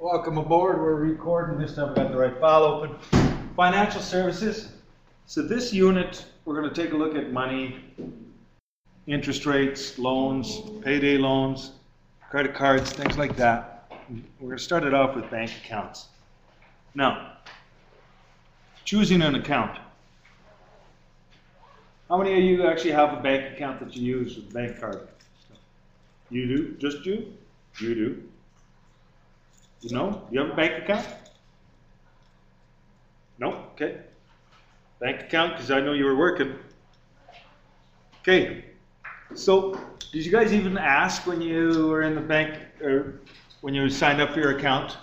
Welcome aboard. We're recording. This time we got the right file open. Financial services. So this unit, we're going to take a look at money, interest rates, loans, payday loans, credit cards, things like that. We're going to start it off with bank accounts. Now, choosing an account. How many of you actually have a bank account that you use with a bank card? You do? Just you? You do. You know? You have a bank account? No? Okay. Bank account, because I know you were working. Okay. So, did you guys even ask when you were in the bank, or when you signed up for your account,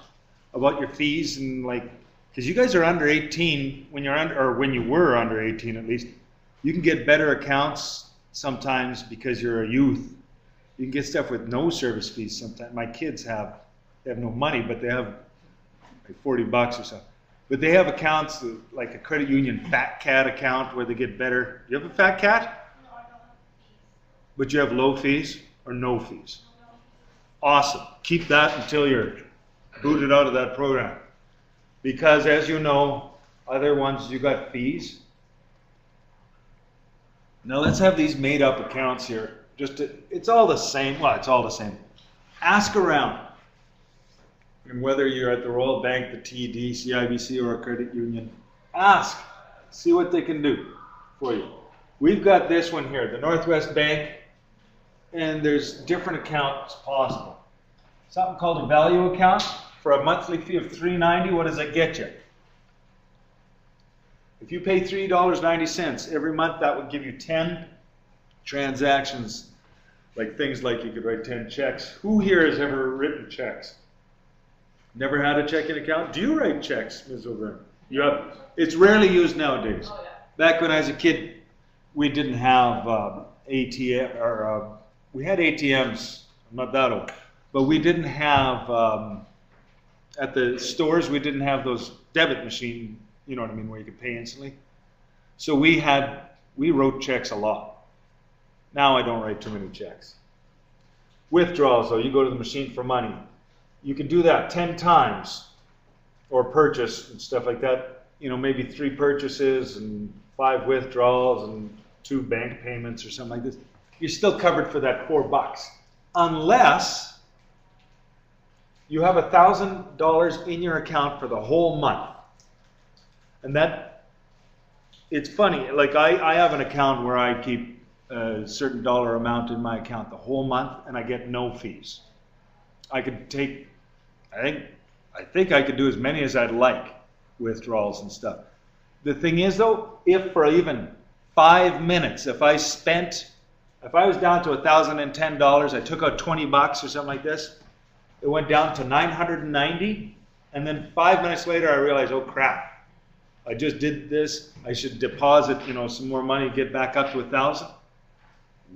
about your fees and like, because you guys are under 18, when you're under, or when you were under 18 at least, you can get better accounts sometimes because you're a youth. You can get stuff with no service fees sometimes. My kids have no money, but they have like $40 or something. But they have accounts like a credit union Fat Cat account where they get better. You have a Fat Cat? No, I don't have fees. But you have low fees or no fees? Awesome. Keep that until you're booted out of that program. Because as you know, other ones you got fees. Now let's have these made up accounts here. It's all the same. Well, it's all the same. Ask around. And whether you're at the Royal Bank, the TD, CIBC, or a credit union, ask. See what they can do for you. We've got this one here, the Northwest Bank, and there's different accounts possible. Something called a value account for a monthly fee of $3.90. What does that get you? If you pay $3.90 every month, that would give you 10 transactions, like things like you could write 10 checks. Who here has ever written checks? Never had a checking account? Do you write checks, Ms. O'Byrne? You have. It's rarely used nowadays. Oh, yeah. Back when I was a kid, we didn't have ATM, or we had ATMs. I'm not that old, but we didn't have at the stores. We didn't have those debit machine. You know what I mean, where you could pay instantly. So we wrote checks a lot. Now I don't write too many checks. Withdrawals, though, you go to the machine for money. You can do that 10 times, or purchase and stuff like that. You know, maybe 3 purchases and 5 withdrawals and 2 bank payments or something like this. You're still covered for that $4, unless you have $1,000 in your account for the whole month. And it's funny. Like I have an account where I keep a certain dollar amount in my account the whole month, and I get no fees. I could take, I think I could do as many as I'd like, withdrawals and stuff. The thing is though, if for even 5 minutes, if I was down to $1,010, I took out $20 or something like this, it went down to $990, and then 5 minutes later I realized, oh crap, I just did this, I should deposit, some more money, get back up to $1,000.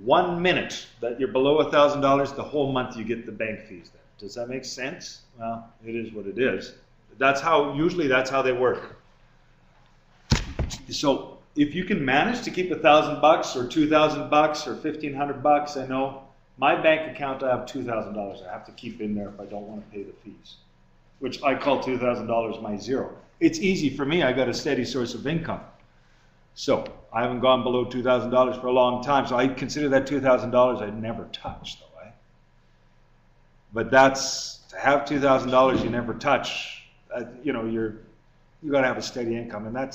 1 minute that you're below $1,000, the whole month you get the bank fees then. Does that make sense? Well, it is what it is. Usually that's how they work. So if you can manage to keep $1,000 or $2,000 or $1,500, I know my bank account, I have $2,000 I have to keep in there if I don't want to pay the fees, which I call $2,000 my zero. It's easy for me. I got a steady source of income. So I haven't gone below $2,000 for a long time. So I consider that $2,000 I never touch, though. But to have $2,000 you never touch. You got to have a steady income, and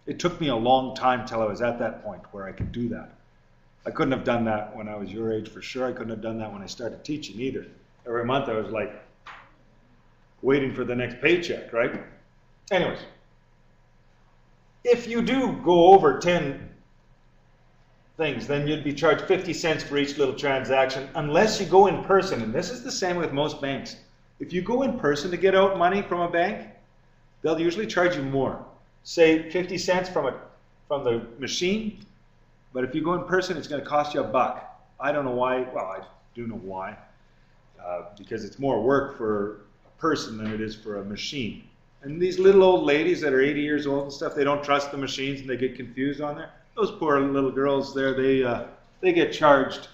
it took me a long time till I was at that point where I could do that. I couldn't have done that when I was your age for sure. I couldn't have done that when I started teaching either. Every month I was like waiting for the next paycheck, right? Anyways, if you do go over 10 things, then you'd be charged 50 cents for each little transaction, unless you go in person. And this is the same with most banks. If you go in person to get out money from a bank, they'll usually charge you more. Say 50 cents from the machine, but if you go in person, it's going to cost you $1. I don't know why. Well, I do know why. Because it's more work for a person than it is for a machine. And these little old ladies that are 80 years old and stuff, they don't trust the machines and they get confused on there. Those poor little girls there, they get charged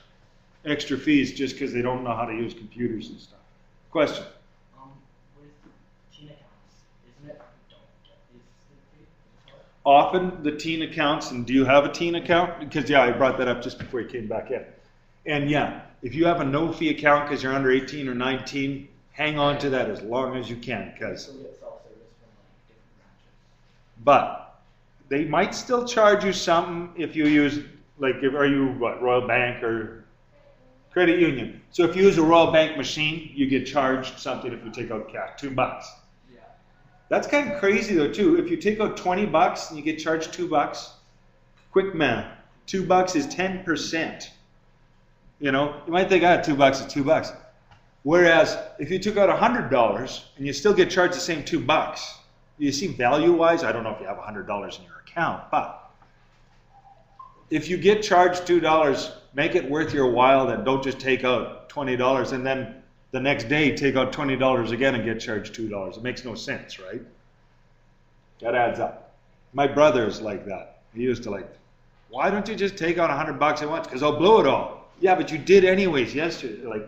extra fees just because they don't know how to use computers and stuff. Question? When often the teen accounts, and do you have a teen account? Because yeah, I brought that up just before you came back in. And yeah, if you have a no fee account because you're under 18 or 19, hang on to that as long as you can, because. But they might still charge you something if you use, like, are you what, Royal Bank or Credit Union? So if you use a Royal Bank machine, you get charged something if you take out cash, $2. Yeah. That's kind of crazy though too. If you take out $20 and you get charged $2, quick math, $2 is 10%. You know, you might think, $2 is $2. Whereas if you took out $100 and you still get charged the same $2, you see value-wise, I don't know if you have $100 in your account, but if you get charged $2, make it worth your while, and don't just take out $20 and then the next day take out $20 again and get charged $2. It makes no sense, right? That adds up. My brother is like that. He used to why don't you just take out $100 at once? Because I'll blow it all. Yeah, but you did anyways yesterday.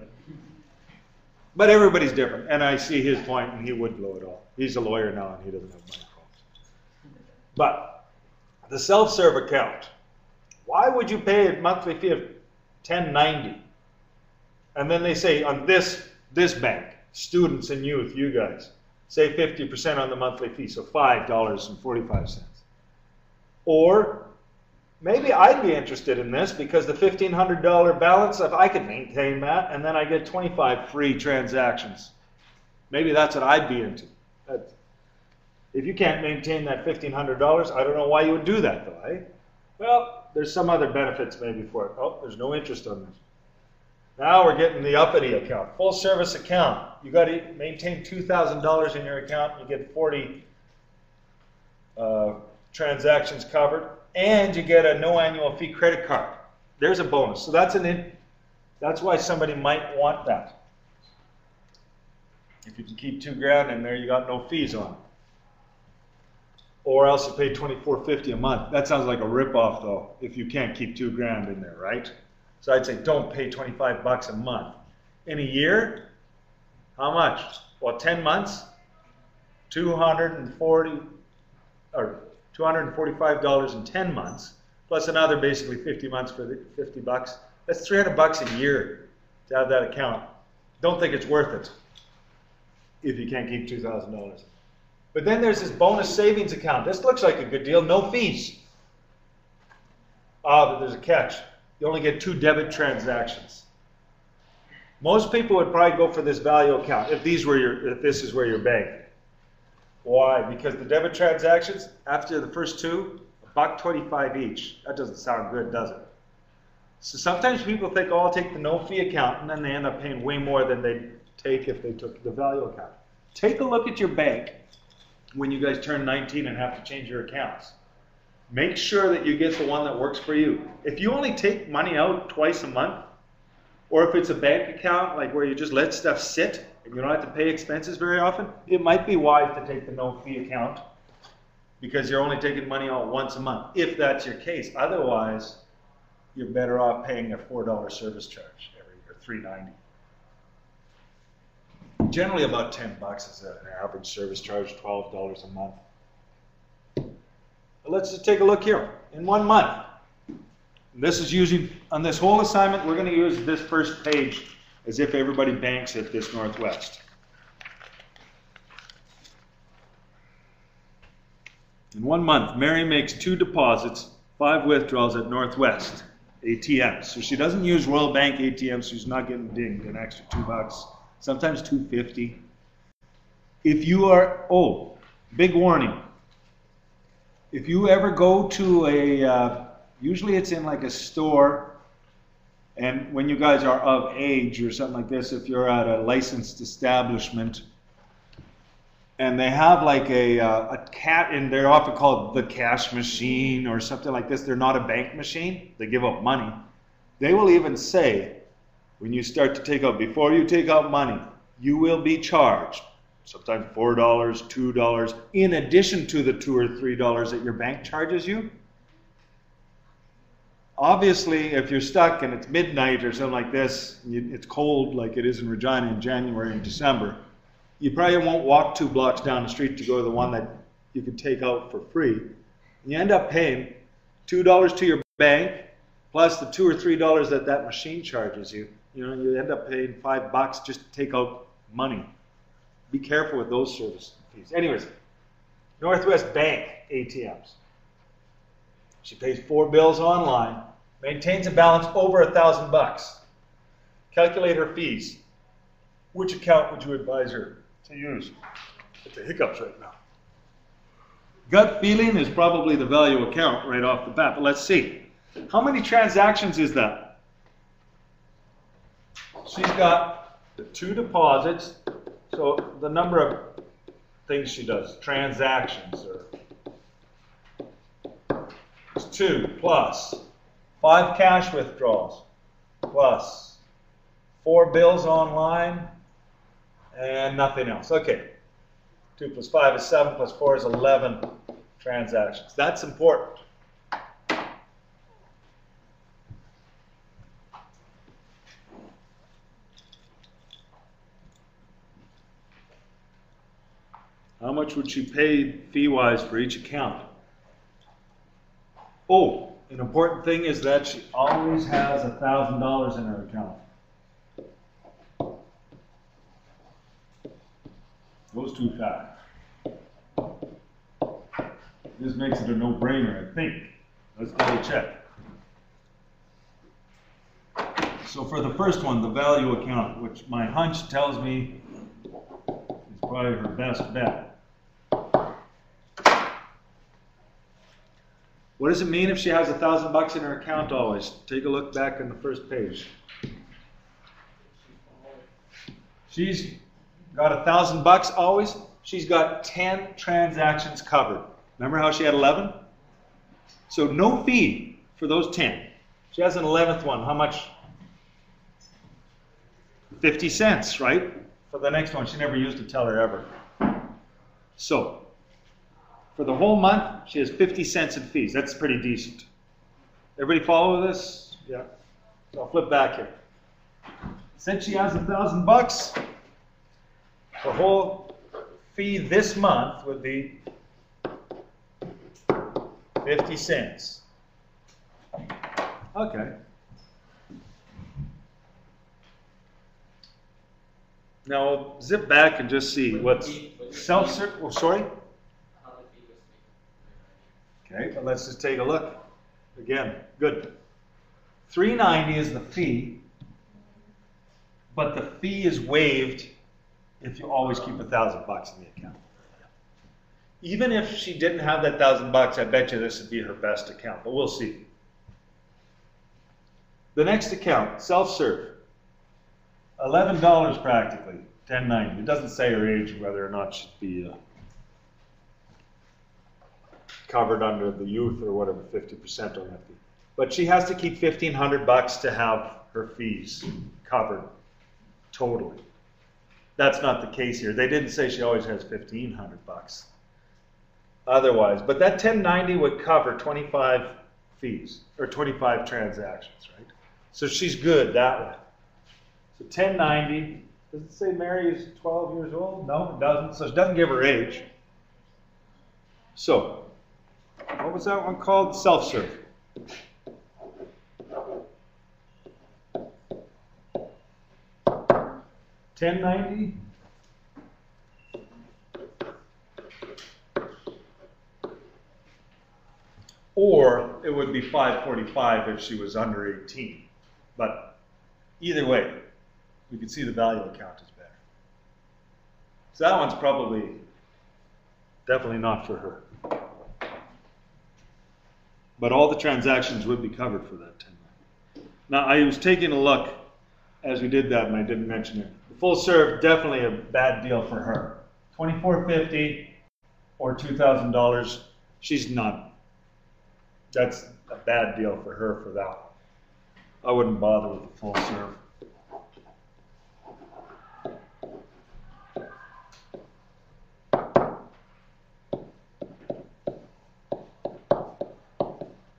But everybody's different, and I see his point, and he would blow it all. He's a lawyer now, and he doesn't have money problems. But the self-serve account, why would you pay a monthly fee of $10.90? And then they say on this bank, students and youth, you guys, say 50% on the monthly fee, so $5.45. Or maybe I'd be interested in this because the $1,500 balance, if I could maintain that, and then I get 25 free transactions. Maybe that's what I'd be into. If you can't maintain that $1,500, I don't know why you would do that though, eh? Well, there's some other benefits maybe for it. Oh, there's no interest on this. Now we're getting the uppity account, full service account. You got to maintain $2,000 in your account, you get 40 transactions covered. And you get a no annual fee credit card. There's a bonus. So that's why somebody might want that. If you can keep $2,000 in there, you got no fees on it. Or else you pay $24.50 a month. That sounds like a ripoff though, if you can't keep $2,000 in there, right? So I'd say don't pay $25 a month. In a year, how much? Well, 10 months, $245 in 10 months, plus another basically 50 months for the $50. That's $300 a year to have that account. Don't think it's worth it if you can't keep $2,000. But then there's this bonus savings account. This looks like a good deal, no fees. But there's a catch. You only get 2 debit transactions. Most people would probably go for this value account if this is where you're banking. Why? Because the debit transactions, after the first 2, $1.25 each. That doesn't sound good, does it? So sometimes people think, oh, I'll take the no-fee account, and then they end up paying way more than they'd take if they took the value account. Take a look at your bank when you guys turn 19 and have to change your accounts. Make sure that you get the one that works for you. If you only take money out twice a month, or if it's a bank account like where you just let stuff sit, and you don't have to pay expenses very often, it might be wise to take the no-fee account because you're only taking money out once a month, if that's your case. Otherwise, you're better off paying a $4 service charge every year, $3.90. Generally about $10 is an average service charge, $12 a month. But let's just take a look here. In 1 month, this is using, on this whole assignment, we're going to use this first page as if everybody banks at this Northwest. In 1 month, Mary makes 2 deposits, 5 withdrawals at Northwest ATMs. So she doesn't use Royal Bank ATMs, so she's not getting dinged an extra $2, sometimes $2.50. If you are, big warning. If you ever go to usually it's in like a store, and when you guys are of age or something like this, if you're at a licensed establishment, and they have like a cat, and they're often called the cash machine or something like this. They're not a bank machine. They give out money. They will even say, when you start to take out, before you take out money, you will be charged sometimes $4, $2, in addition to the $2 or $3 that your bank charges you. Obviously, if you're stuck and it's midnight or something like this, it's cold like it is in Regina in January and December, you probably won't walk 2 blocks down the street to go to the one that you can take out for free. You end up paying $2 to your bank plus the $2 or $3 that that machine charges you. You know, you end up paying $5 just to take out money. Be careful with those service fees. Anyways, Northwest Bank ATMs. She pays 4 bills online, maintains a balance over $1,000. Calculate her fees. Which account would you advise her to use? It's the hiccups right now. Gut feeling is probably the value account right off the bat, but let's see. How many transactions is that? She's got the 2 deposits, so the number of things she does, transactions, it's 2 plus 5 cash withdrawals plus 4 bills online and nothing else. Okay, 2 plus 5 is 7 plus 4 is 11 transactions. That's important. How much would she pay fee-wise for each account? Oh, an important thing is that she always has $1,000 in her account. Goes too fast. This makes it a no-brainer, I think. Let's double check. So for the first one, the value account, which my hunch tells me is probably her best bet. What does it mean if she has $1,000 in her account always? Take a look back on the first page. She's got $1,000 always. She's got 10 transactions covered. Remember how she had 11? So no fee for those 10. She has an 11th one. How much? 50 cents, right? For the next one. She never used a teller ever. So for the whole month, she has 50 cents in fees. That's pretty decent. Everybody follow this? Yeah. So I'll flip back here. Since she has $1,000, the whole fee this month would be 50 cents. Okay. Now zip back and just see what's self-service. Oh, sorry? Okay, but let's just take a look. Again, good. $3.90 is the fee, but the fee is waived if you always keep $1,000 in the account. Even if she didn't have that $1,000, I bet you this would be her best account, but we'll see. The next account, self-serve. $11 practically, $10.90. It doesn't say her age, whether or not she'd be covered under the youth or whatever, 50% on that fee. But she has to keep $1,500 to have her fees covered totally. That's not the case here. They didn't say she always has $1,500 otherwise. But that $10.90 would cover 25 fees or 25 transactions, right? So she's good that way. So $10.90. Does it say Mary is 12 years old? No, it doesn't. So it doesn't give her age. So what was that one called? Self-serve. $10.90. Or it would be $5.45 if she was under 18. But either way, we can see the value account is better. So that one's probably definitely not for her. But all the transactions would be covered for that $10.90. Now I was taking a look as we did that, and I didn't mention it. The full serve, definitely a bad deal for her. $24.50 or $2,000. She's not. That's a bad deal for her for that. I wouldn't bother with the full serve.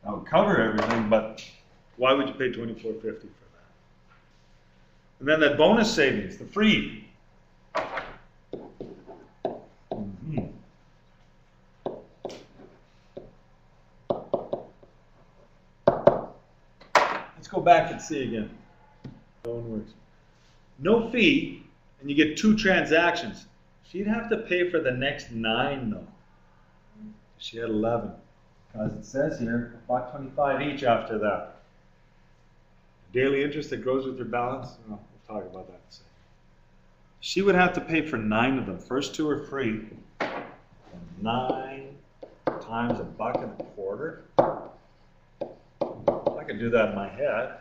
I would cover everything, but why would you pay $24.50 for that? And then that bonus savings, the free. back and see again. No fee, and you get 2 transactions. She'd have to pay for the next 9 though. She had 11. Because it says here, $1.25 each after that. Daily interest that grows with your balance. Oh, we'll talk about that in a second. She would have to pay for 9 of them. First 2 are free. 9 times $1.25. I can do that in my head.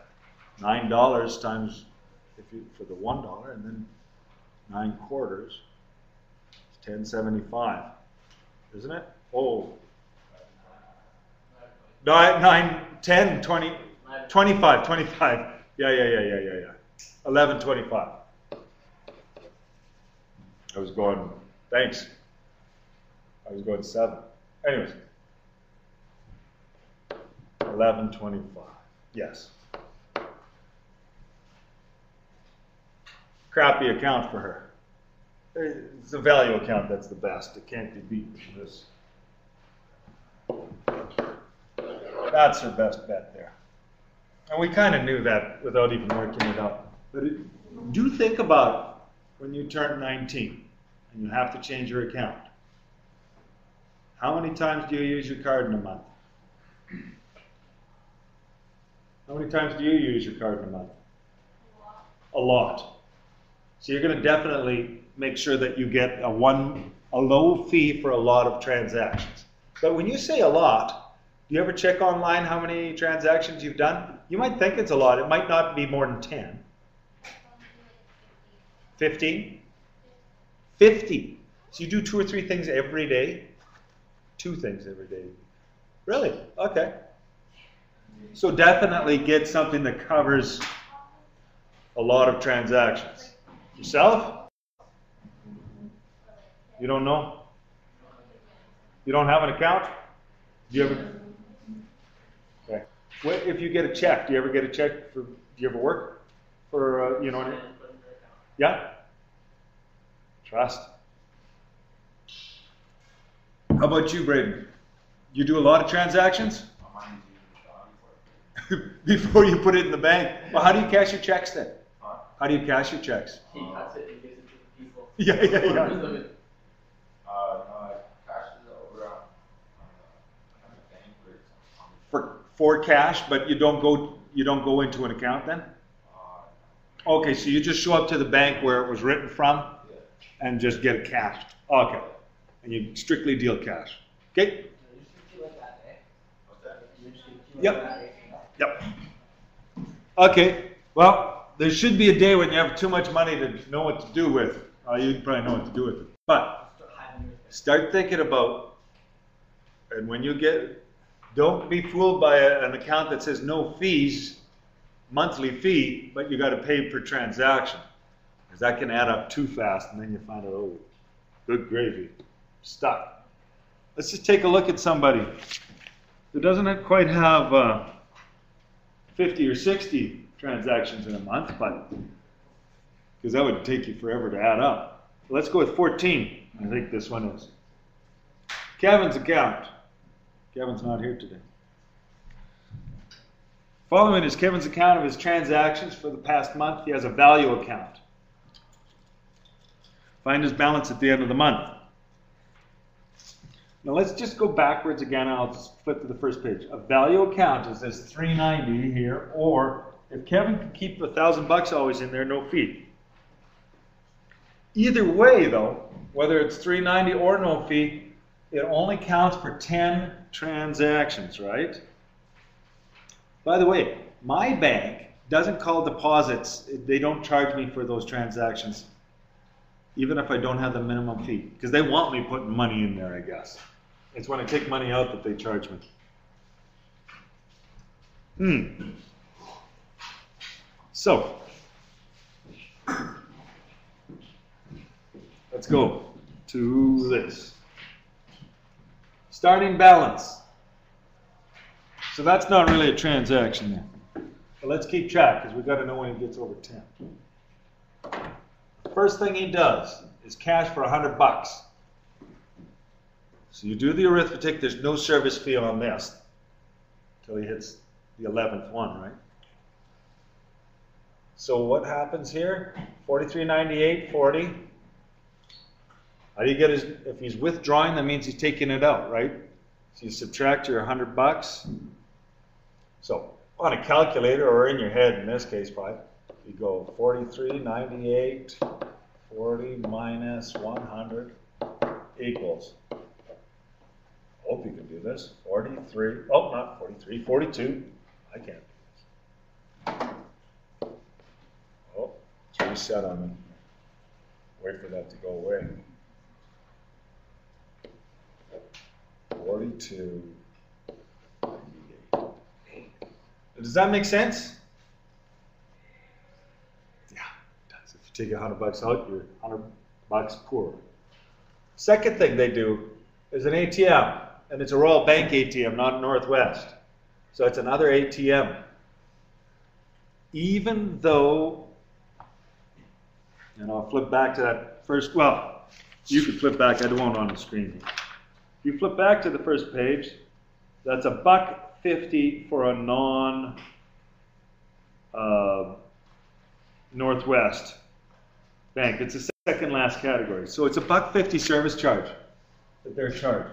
$9 times for the $1, and then 9 quarters. It's $10.75, isn't it? Oh. 9, 10, 20, 25. Yeah. 11.25. I was going, thanks. I was going 7. Anyways. 11.25. Yes. Crappy account for her. It's a value account that's the best. It can't be beaten from this. That's her best bet there. And we kind of knew that without even working it out. But do think about when you turn 19 and you have to change your account. How many times do you use your card in a month? How many times do you use your card in a month? A lot. So you're going to definitely make sure that you get a low fee for a lot of transactions. But when you say a lot, do you ever check online how many transactions you've done? You might think it's a lot. It might not be more than 10. 15? 50. So you do 2 or 3 things every day? 2 things every day. Really? Okay. So definitely get something that covers a lot of transactions. Yourself? You don't know? You don't have an account? Do you ever? Okay. What if you get a check? Do you ever get a check for? Do you ever work for? You know? Yeah. Trust. How about you, Braden? You do a lot of transactions? Before you put it in the bank. Well, how do you cash your checks then? How do you cash your checks? He cuts it and gives it to people. Yeah. No, I cashed it over on the bank where it's on For cash, but you don't go into an account then? Okay, so you just show up to the bank where it was written from and just get it cashed. Okay. And you strictly deal cash. Okay? Yep. Okay. Well, there should be a day when you have too much money to know what to do with. You probably know what to do with it. But start thinking about, and when you get, don't be fooled by an account that says no fees, monthly fee, but you got to pay per transaction. Because that can add up too fast, and then you find out, oh, good gravy, stuck. Let's just take a look at somebody who doesn't quite have 50 or 60 transactions in a month, but because that would take you forever to add up. Let's go with 14. I think this one is. Kevin's account. Kevin's not here today. Following is Kevin's account of his transactions for the past month. He has a value account. Find his balance at the end of the month. Now let's just go backwards again. I'll just flip to the first page. A value account is this $390 here, or if Kevin can keep $1,000 always in there, no fee. Either way, though, whether it's $390 or no fee, it only counts for 10 transactions, right? By the way, my bank doesn't call deposits. They don't charge me for those transactions, even if I don't have the minimum fee, because they want me putting money in there, I guess. It's when I take money out that they charge me. So, let's go to this. Starting balance. So that's not really a transaction there. But let's keep track, because we've got to know when he gets over 10. First thing he does is cash for $100. So you do the arithmetic, there's no service fee on this until he hits the 11th one, right? So what happens here? 43.98.40. How do you get his, if he's withdrawing, that means he's taking it out, right? So you subtract your $100. So on a calculator or in your head, in this case, probably, you go 43.98.40 minus 100 equals, hope you can do this, 43, oh, not 43, 42. I can't do this. Oh, it's reset on me. Wait for that to go away. 42. Does that make sense? Yeah, it does. If you take $100 out, you're $100 poor. Second thing they do is an ATM, and it's a Royal Bank ATM, not Northwest. So it's another ATM. Even though, and I'll flip back to that first, well, you can flip back, I don't want it on the screen. If you flip back to the first page, that's $1.50 for a Northwest bank. It's the second last category. So it's $1.50 service charge that they're charged.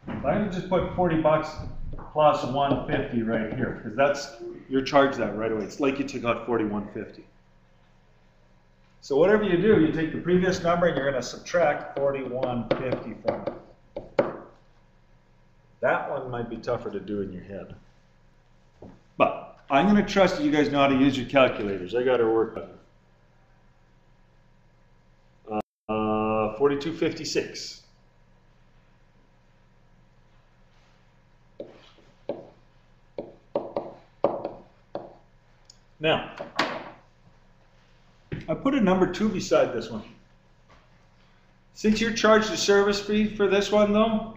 I'm going to just put $40 plus $1.50 right here, because that's, you're charged that right away. It's like you took out $41.50. So whatever you do, you take the previous number and you're going to subtract $41.50 from it. That one might be tougher to do in your head. But I'm going to trust that you guys know how to use your calculators. I got to work on it. 42.56. Now, I put a number 2 beside this one. Since you're charged a service fee for this one, though,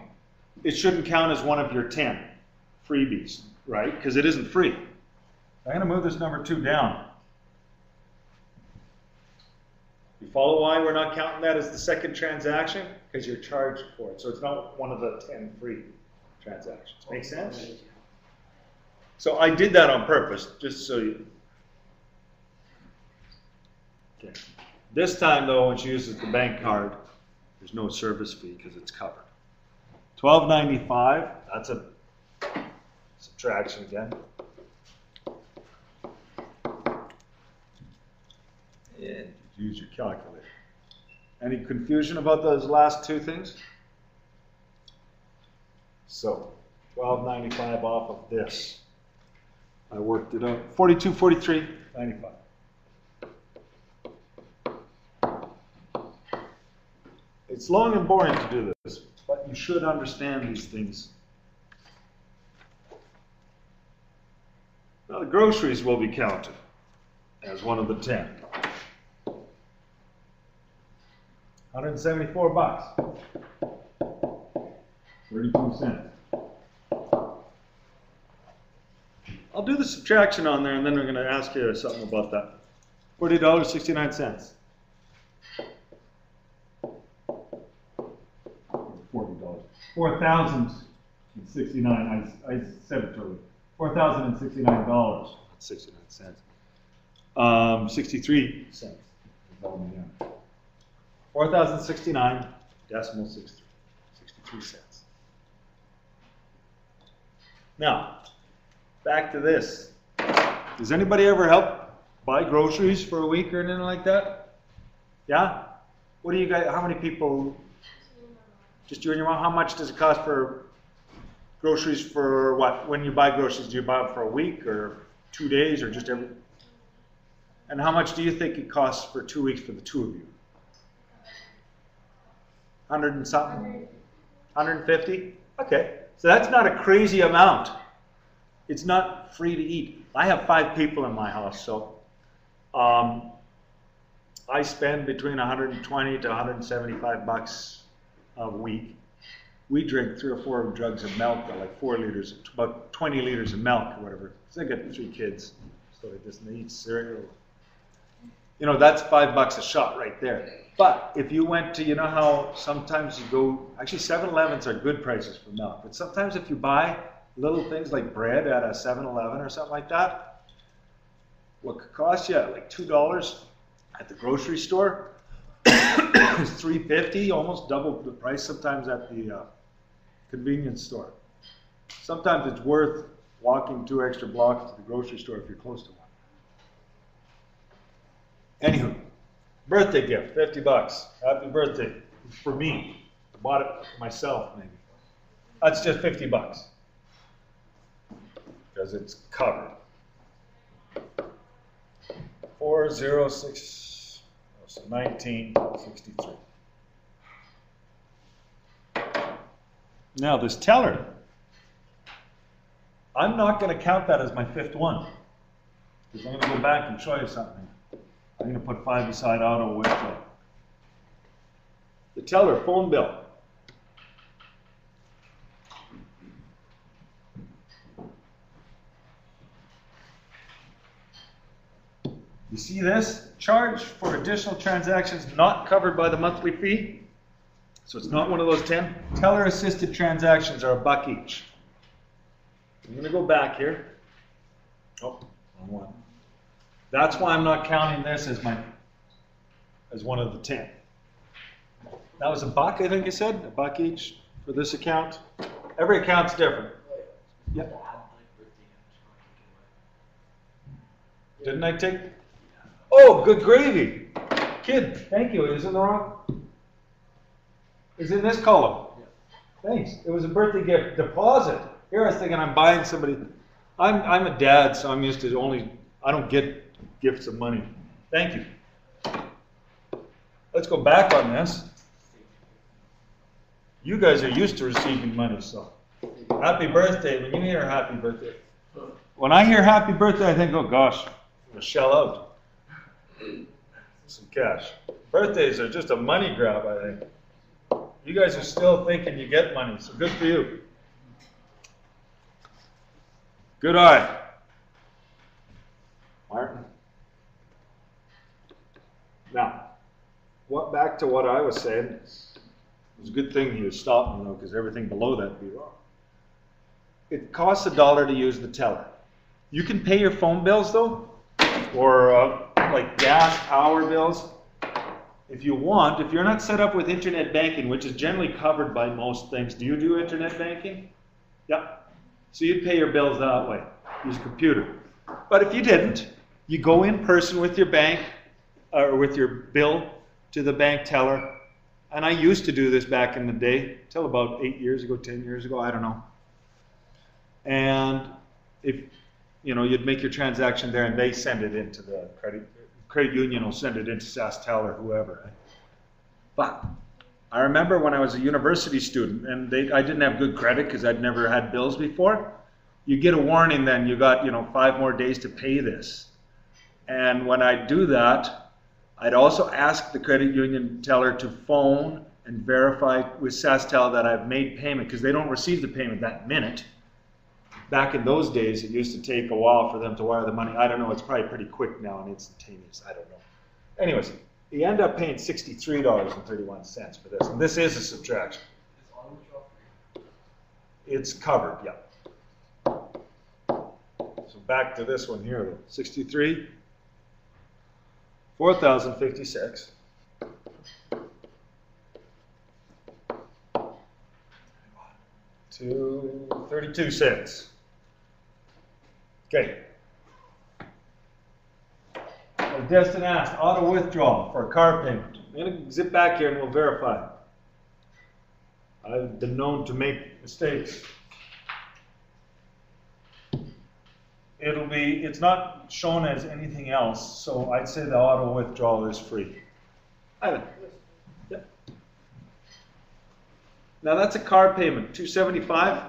it shouldn't count as one of your 10 freebies, right? Because it isn't free. I'm going to move this number 2 down. You follow why we're not counting that as the second transaction? Because you're charged for it. So it's not one of the 10 free transactions. Make sense? So I did that on purpose, just so you... Okay. This time, though, when she uses the bank card, there's no service fee because it's covered. $12.95, that's a subtraction again. And use your calculator. Any confusion about those last two things? So, $12.95 off of this. I worked it out. $42.43.95. It's long and boring to do this, but you should understand these things. Now the groceries will be counted as one of the 10. 174 bucks. 32 cents. I'll do the subtraction on there and then we're going to ask you something about that. $40.69. $40. 4,069. I said it totally. $4,069. 69 cents. 63 cents. 4,069 decimal 63 cents. Now, back to this. Does anybody ever help buy groceries for a week or anything like that? Yeah? What do you guys, how many people? Just you and your mom? How much does it cost for groceries for what? When you buy groceries, do you buy them for a week or 2 days or just every? And how much do you think it costs for 2 weeks for the two of you? 100 and something? 150? Okay. So that's not a crazy amount. It's not free to eat. I have 5 people in my house, so I spend between 120 to 175 bucks a week. We drink 3 or 4 jugs of milk, or like 4 liters, about 20 liters of milk or whatever. Because I got 3 kids, so they just eat cereal. You know, that's $5 a shot right there. But if you went to, you know how sometimes you go, actually 7-Elevens are good prices for milk, but sometimes if you buy little things like bread at a 7-Eleven or something like that, what could cost you like $2 at the grocery store is $3.50, almost double the price sometimes at the convenience store. Sometimes it's worth walking 2 extra blocks to the grocery store if you're close to one. Anywho, birthday gift, $50. Happy birthday for me. I bought it for myself, maybe. That's just $50 because it's covered. 406, so 1963. Now this teller, I'm not going to count that as my fifth one because I'm going to go back and show you something. I'm going to put 5 beside auto withdrawal. The teller phone bill. You see this? Charge for additional transactions not covered by the monthly fee. So it's not one of those 10. Teller assisted transactions are $1 each. I'm going to go back here. Oh, wrong one. That's why I'm not counting this as one of the 10. That was $1, I think you said? $1 each for this account. Every account's different. Yep. Didn't I take? Oh, good gravy. Kid, thank you. Is it in the wrong? Is in this column. Thanks. It was a birthday gift deposit. Here I was thinking I'm buying somebody. I'm a dad, so I'm used to I don't get gifts of money. Thank you. Let's go back on this. You guys are used to receiving money, so happy birthday. When you hear happy birthday, when I hear happy birthday, I think, oh gosh, I'm gonna shell out some cash. Birthdays are just a money grab, I think. You guys are still thinking you get money, so good for you. Good eye. Martin. Now, back to what I was saying. It was a good thing you stopped me though, because everything below that would be wrong. It costs $1 to use the teller. You can pay your phone bills though, or like gas, power bills. If you want, if you're not set up with internet banking, which is generally covered by most things. Do you do internet banking? Yep. So you'd pay your bills that way. Use a computer. But if you didn't, you go in person with your bank, or with your bill to the bank teller. And I used to do this back in the day, till about 8 years ago, 10 years ago, I don't know. And if, you'd make your transaction there and they send it into the credit union will send it into SaskTel or whoever. But I remember when I was a university student and I didn't have good credit because I'd never had bills before. You get a warning then, you got 5 more days to pay this. And when I do that, I'd also ask the credit union teller to phone and verify with SaskTel that I've made payment because they don't receive the payment that minute. Back in those days, it used to take a while for them to wire the money. I don't know, it's probably pretty quick now and instantaneous. I don't know. Anyways, you end up paying $63.31 for this. And this is a subtraction. Is auto withdrawal free? It's covered, yeah. So back to this one here, 63, 4,056. To 32 cents. Okay. Destin asked, auto withdrawal for a car payment. I'm going to zip back here and we'll verify. I've been known to make mistakes. It's not shown as anything else, so I'd say the auto withdrawal is free. Ivan. Yep. Now that's a car payment, $275.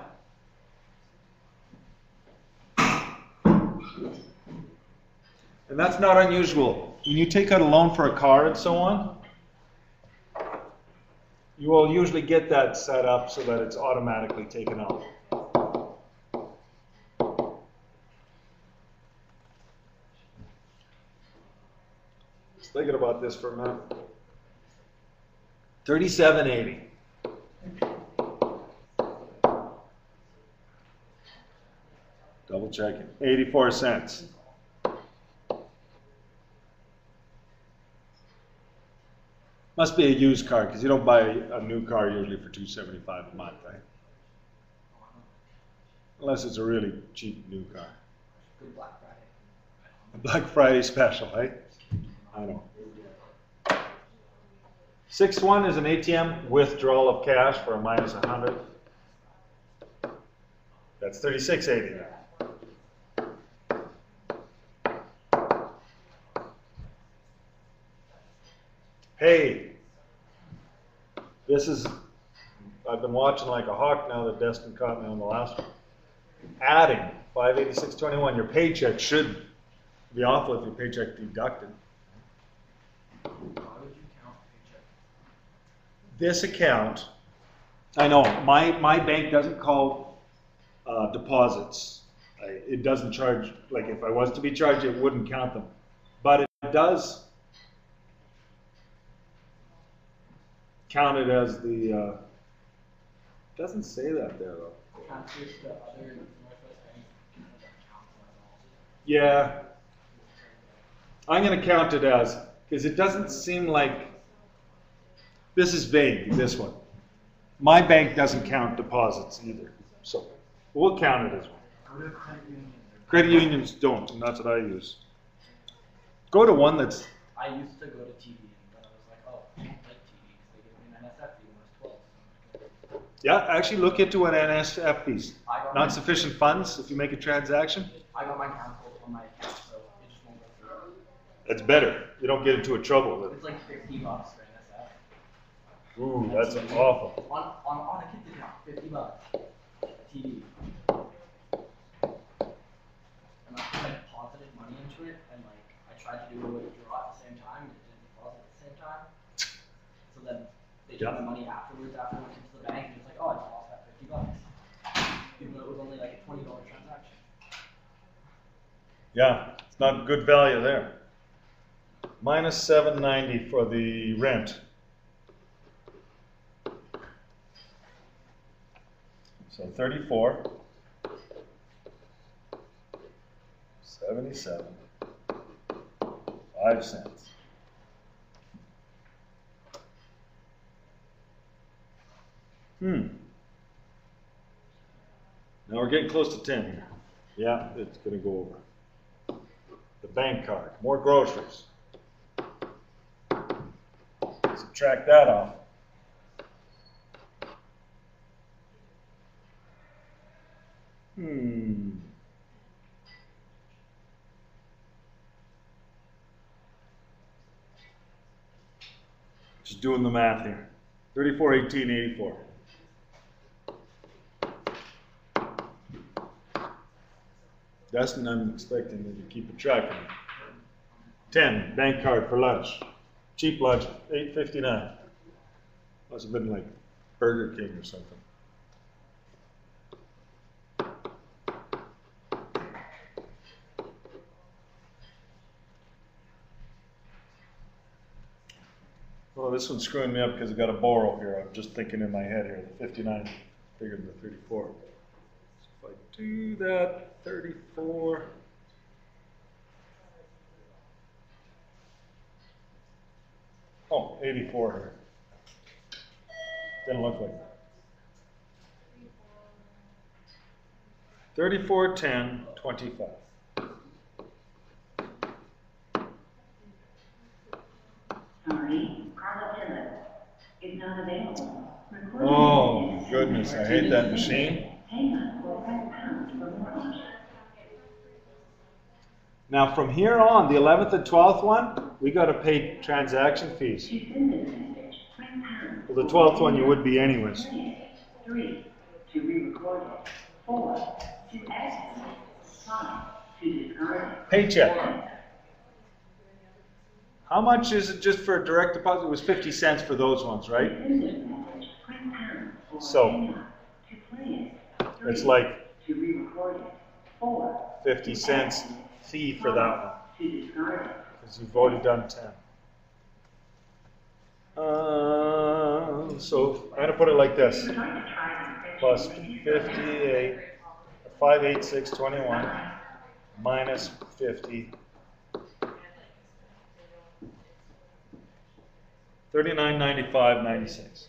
And that's not unusual. When you take out a loan for a car and so on, you will usually get that set up so that it's automatically taken out. Just thinking about this for a minute. $37.80. Double checking. 84 cents. Must be a used car, because you don't buy a new car usually for $275 a month, right? Unless it's a really cheap new car. Good Black Friday. A Black Friday special, right? I know. Sixth one is an ATM withdrawal of cash for a minus 100. That's $36.80 now. Hey, this is, I've been watching like a hawk now that Destin caught me on the last one. Adding 586.21, your paycheck should be awful if your paycheck deducted. Why would you count paycheck? This account, I know, my bank doesn't call deposits. It doesn't charge, like if I was to be charged, it wouldn't count them. But it does count it as the, doesn't say that there though. Transfers to other Northwest banks don't count at all. Yeah, I'm going to count it as, because it doesn't seem like, this is vague, this one. My bank doesn't count deposits either, so we'll count it as one. Go to credit union. Credit unions don't, and that's what I use. Go to one that's, I used to go to TD, but I was like, oh, I don't like TD because they give me an NSF fee when it's 12. yeah, actually look into an NSF fees. I got Not sufficient funds if you make a transaction. I got my canceled on my account, so it just won't go through. That's better. You don't get into a trouble with It's like $50 for NSF. it. Ooh, that's awful. On a kid's account, $50 a TD. And I deposited money into it, and like I tried to do a withdraw at the same time, and it didn't deposit at the same time. So then they took Yeah. my money afterwards after I went into the bank, and it's like, oh, I just lost that $50. Even though it was only like a $20 transaction. Yeah, it's not good value there. Minus $790 for the rent. So 34, 77, 5 cents. Now we're getting close to 10 here. Yeah, it's going to go over. The bank card, more groceries. Subtract that off. Just doing the math here. 34, 18, 84. Dustin, I'm expecting that you keep a track of it. 10, bank card for lunch. Cheap lunch, $8.59. Must have been like Burger King or something. Well, this one's screwing me up because I got a borrow here. I'm just thinking in my head here, the 59 bigger than the 34. So if I do that, 34. Oh, 84 here. Didn't look like that. 34, 10, 25. Sorry, Carla Phillips is not available. Recording Oh, is goodness, I hate that machine. Hang on or press pound for more options. Now from here on, the 11th and 12th one, we got to pay transaction fees. To send this message, press pound. Well, the 12th one you would be anyways. 3, to re-record it. 4, to exit it. 5, to discard it. Paycheck. How much is it just for a direct deposit? It was 50 cents for those ones, right? Send this message, press pound or So, hang up. To play it. 3, it's like to re-record it. 4, 50 cents fee for that one. to discard it. Because you've already done 10. So I'm going to put it like this. Would like to try this Plus section. 58, 586.21 minus 50. $39.95.96.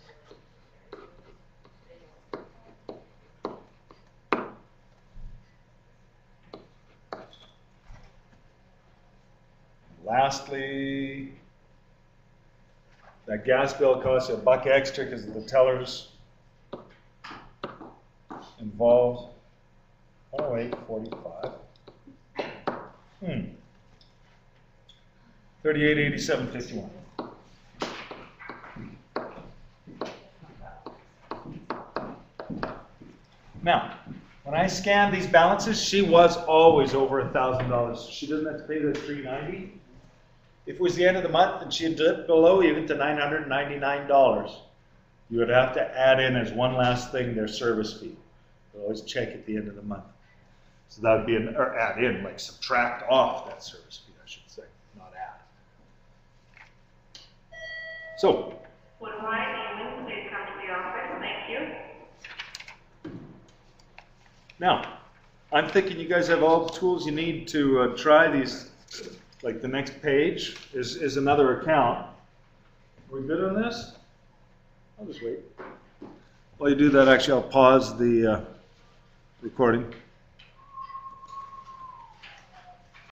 Lastly, that gas bill costs you $1 extra because of the tellers involved. 108.45. 38.87.51. Now, when I scanned these balances, she was always over $1,000. She doesn't have to pay the $390. If it was the end of the month and she had dipped below even to $999, you would have to add in as one last thing their service fee. You always check at the end of the month. So that would be or add in, like subtract off that service fee, I should say, not add. So. Would Ryan Ewing please come to the office? Thank you. Now, I'm thinking you guys have all the tools you need to try these. Like the next page is another account. Are we good on this? I'll just wait. While you do that, actually, I'll pause the recording.